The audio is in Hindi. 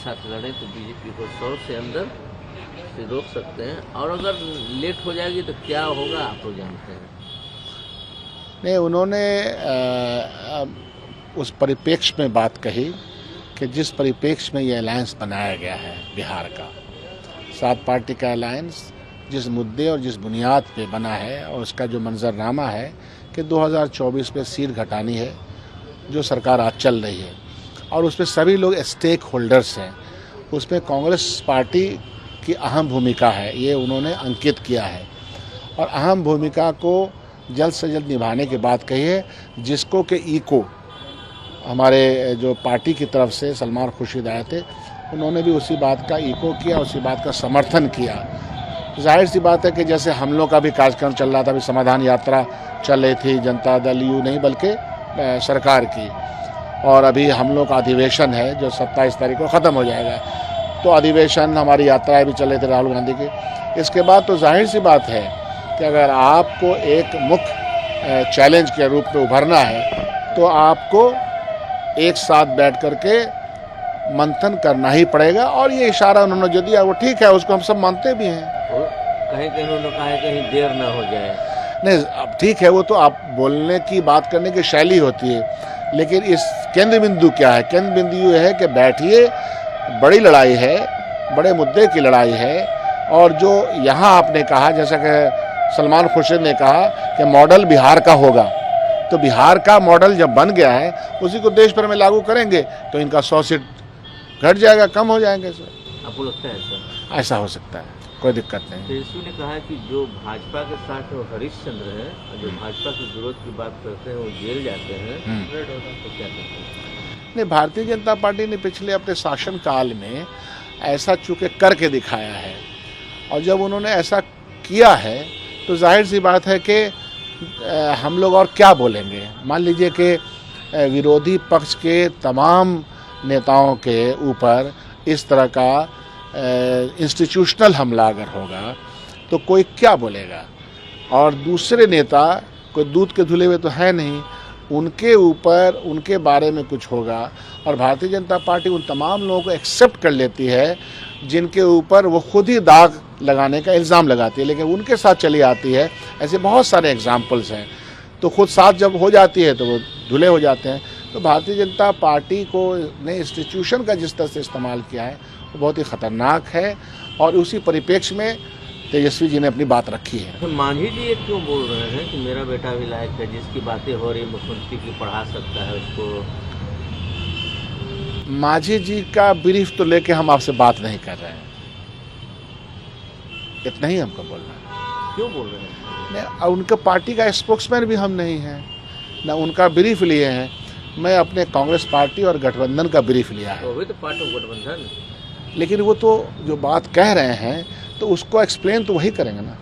साथ लड़ें तो बीजेपी को 100 से अंदर से रोक सकते हैं, और अगर लेट हो जाएगी तो क्या होगा आप लोग जानते हैं। नहीं, उन्होंने उस परिप्रेक्ष्य में बात कही कि जिस परिप्रेक्ष्य में ये अलायंस बनाया गया है बिहार का, 7 पार्टी का अलायंस जिस मुद्दे और जिस बुनियाद पे बना है, और उसका जो मंजरनामा है कि 2024 में सीट घटानी है जो सरकार आज चल रही है, और उसमें सभी लोग स्टेक होल्डर्स हैं, उसमें कांग्रेस पार्टी की अहम भूमिका है, ये उन्होंने अंकित किया है। और अहम भूमिका को जल्द से जल्द निभाने की बात कही है, जिसको कि इको हमारे जो पार्टी की तरफ से सलमान खुर्शीद आए थे, उन्होंने भी उसी बात का इको किया, उसी बात का समर्थन किया। जाहिर सी बात है कि जैसे हम लोग का भी कार्यक्रम चल रहा था, अभी समाधान यात्रा चल रही थी, जनता दल यू नहीं बल्कि सरकार की, और अभी हम लोग का अधिवेशन है जो 27 तारीख को ख़त्म हो जाएगा, तो अधिवेशन हमारी यात्राएं भी चल रही थी राहुल गांधी की। इसके बाद तो जाहिर सी बात है कि अगर आपको एक मुख्य चैलेंज के रूप में उभरना है तो आपको एक साथ बैठ करके मंथन करना ही पड़ेगा, और ये इशारा उन्होंने जो दिया वो ठीक है, उसको हम सब मानते भी हैं। कहीं कहीं उन्होंने कहा है कहीं देर ना हो जाए। नहीं, अब ठीक है, वो तो आप बोलने की बात करने की शैली होती है, लेकिन इस केंद्र बिंदु क्या है? केंद्र बिंदु ये है कि बैठिए, बड़ी लड़ाई है, बड़े मुद्दे की लड़ाई है, और जो यहाँ आपने कहा, जैसा कि सलमान खुर्शीद ने कहा कि मॉडल बिहार का होगा, तो बिहार का मॉडल जब बन गया है उसी को देश भर में लागू करेंगे तो इनका 100 सीट घट जाएगा, कम हो जाएंगे सर। आपको लगता है सर? ऐसा हो सकता है, कोई दिक्कत नहीं। तेजस्वी ने कहा कि जो भाजपा के साथ वो हरिश्चंद्र है, जो भाजपा के विरोध की बात करते हैं वो जेल जाते हैं, तो क्या करते हैं? नहीं, भारतीय जनता पार्टी ने पिछले अपने शासन काल में ऐसा चूंकि करके दिखाया है, और जब उन्होंने ऐसा किया है तो जाहिर सी बात है कि हम लोग और क्या बोलेंगे। मान लीजिए कि विरोधी पक्ष के तमाम नेताओं के ऊपर इस तरह का इंस्टीट्यूशनल हमला अगर होगा तो कोई क्या बोलेगा, और दूसरे नेता कोई दूध के धुले हुए तो है नहीं, उनके ऊपर उनके बारे में कुछ होगा, और भारतीय जनता पार्टी उन तमाम लोगों को एक्सेप्ट कर लेती है जिनके ऊपर वो खुद ही दाग लगाने का इल्ज़ाम लगाती है, लेकिन उनके साथ चली आती है। ऐसे बहुत सारे एग्जाम्पल्स हैं, तो खुद साथ जब हो जाती है तो वो धुले हो जाते हैं। तो भारतीय जनता पार्टी को ने इंस्टीट्यूशन का जिस तरह से इस्तेमाल किया है वो बहुत ही ख़तरनाक है, और उसी परिप्रेक्ष्य में तेजस्वी जी ने अपनी बात रखी है। तो मांझी जी ये क्यों बोल रहे हैं कि मेरा बेटा भी लायक है, जिसकी बातें हो रही मुख्यमंत्री की पढ़ा सकता है उसको? मांझी जी का ब्रीफ तो लेके हम आपसे बात नहीं कर रहे हैं, इतना ही हमको बोलना है। क्यों बोल रहे हैं? नहीं, उनका पार्टी का स्पोक्समैन भी हम नहीं हैं, ना उनका ब्रीफ लिए हैं। मैं अपने कांग्रेस पार्टी और गठबंधन का ब्रीफ लिया है। तो अभी तो पार्ट ऑफ गठबंधन, लेकिन वो तो जो बात कह रहे हैं तो उसको एक्सप्लेन तो वही करेंगे ना।